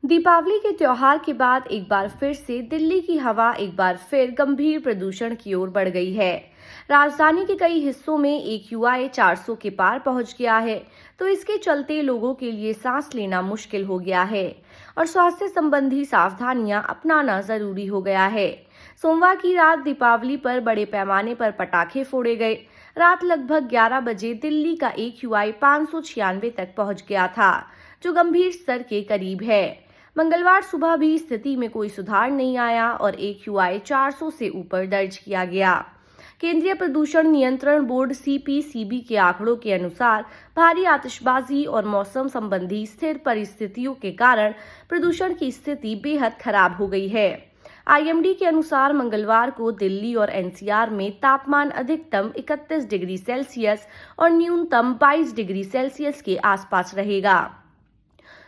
दीपावली के त्योहार के बाद एक बार फिर से दिल्ली की हवा एक बार फिर गंभीर प्रदूषण की ओर बढ़ गई है। राजधानी के कई हिस्सों में AQI 400 के पार पहुंच गया है, तो इसके चलते लोगों के लिए सांस लेना मुश्किल हो गया है और स्वास्थ्य संबंधी सावधानियां अपनाना जरूरी हो गया है। सोमवार की रात दीपावली पर बड़े पैमाने पर पटाखे फोड़े गए। रात लगभग 11 बजे दिल्ली का AQI 596 तक पहुंच गया था, जो गंभीर स्तर के करीब है। मंगलवार सुबह भी स्थिति में कोई सुधार नहीं आया और AQI 400 से ऊपर दर्ज किया गया। केंद्रीय प्रदूषण नियंत्रण बोर्ड CPCB के आंकड़ों के अनुसार भारी आतिशबाजी और मौसम संबंधी स्थिर परिस्थितियों के कारण प्रदूषण की स्थिति बेहद खराब हो गई है। IMD के अनुसार मंगलवार को दिल्ली और NCR में तापमान अधिकतम 31 डिग्री सेल्सियस और न्यूनतम 22 डिग्री सेल्सियस के आसपास रहेगा।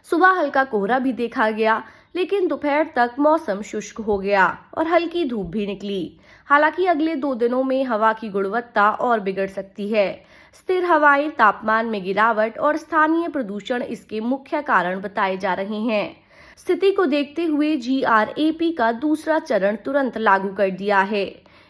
सुबह हल्का कोहरा भी देखा गया, लेकिन दोपहर तक मौसम शुष्क हो गया और हल्की धूप भी निकली। हालांकि अगले 2 दिनों में हवा की गुणवत्ता और बिगड़ सकती है। स्थिर हवाएं, तापमान में गिरावट और स्थानीय प्रदूषण इसके मुख्य कारण बताए जा रहे हैं। स्थिति को देखते हुए GRAP का दूसरा चरण तुरंत लागू कर दिया है।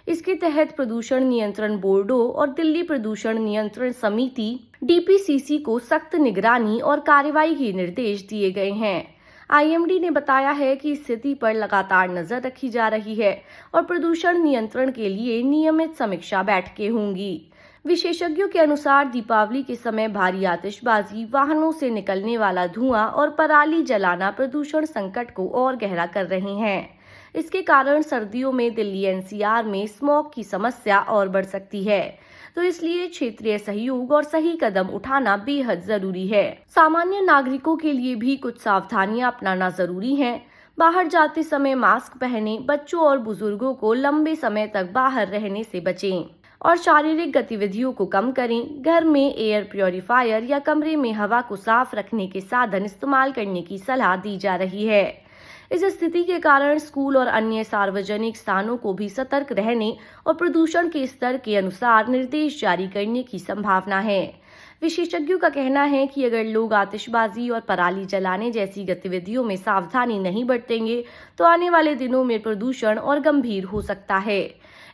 इसके तहत प्रदूषण नियंत्रण बोर्डों और दिल्ली प्रदूषण नियंत्रण समिति DPCC को सख्त निगरानी और कार्रवाई के निर्देश दिए गए हैं। IMD ने बताया है कि स्थिति पर लगातार नजर रखी जा रही है और प्रदूषण नियंत्रण के लिए नियमित समीक्षा बैठकें होंगी। विशेषज्ञों के अनुसार दीपावली के समय भारी आतिशबाजी, वाहनों से निकलने वाला धुआं और पराली जलाना प्रदूषण संकट को और गहरा कर रहे हैं। इसके कारण सर्दियों में दिल्ली NCR में स्मॉग की समस्या और बढ़ सकती है, तो इसलिए क्षेत्रीय सहयोग और सही कदम उठाना बेहद जरूरी है। सामान्य नागरिकों के लिए भी कुछ सावधानियां अपनाना जरूरी है। बाहर जाते समय मास्क पहनें, बच्चों और बुजुर्गों को लंबे समय तक बाहर रहने से बचें और शारीरिक गतिविधियों को कम करें। घर में एयर प्योरीफायर या कमरे में हवा को साफ रखने के साधन इस्तेमाल करने की सलाह दी जा रही है। इस स्थिति के कारण स्कूल और अन्य सार्वजनिक स्थानों को भी सतर्क रहने और प्रदूषण के स्तर के अनुसार निर्देश जारी करने की संभावना है। विशेषज्ञों का कहना है कि अगर लोग आतिशबाजी और पराली जलाने जैसी गतिविधियों में सावधानी नहीं बरतेंगे, तो आने वाले दिनों में प्रदूषण और गंभीर हो सकता है।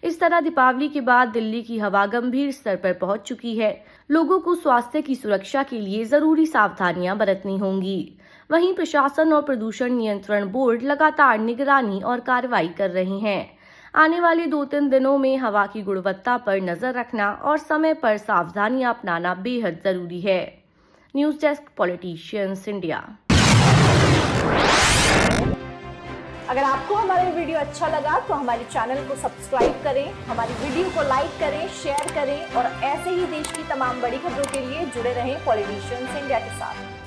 इस तरह दीपावली के बाद दिल्ली की हवा गंभीर स्तर पर पहुंच चुकी है। लोगों को स्वास्थ्य की सुरक्षा के लिए जरूरी सावधानियां बरतनी होंगी। वहीं प्रशासन और प्रदूषण नियंत्रण बोर्ड लगातार निगरानी और कार्रवाई कर रहे हैं। आने वाले 2-3 दिनों में हवा की गुणवत्ता पर नजर रखना और समय पर सावधानियां अपनाना बेहद जरूरी है। News desk, politicians India. अगर आपको हमारा वीडियो अच्छा लगा तो हमारे चैनल को सब्सक्राइब करें, हमारी वीडियो को लाइक करें, शेयर करें और ऐसे ही देश की तमाम बड़ी खबरों के लिए जुड़े रहें पॉलिटिशियंस इंडिया के साथ।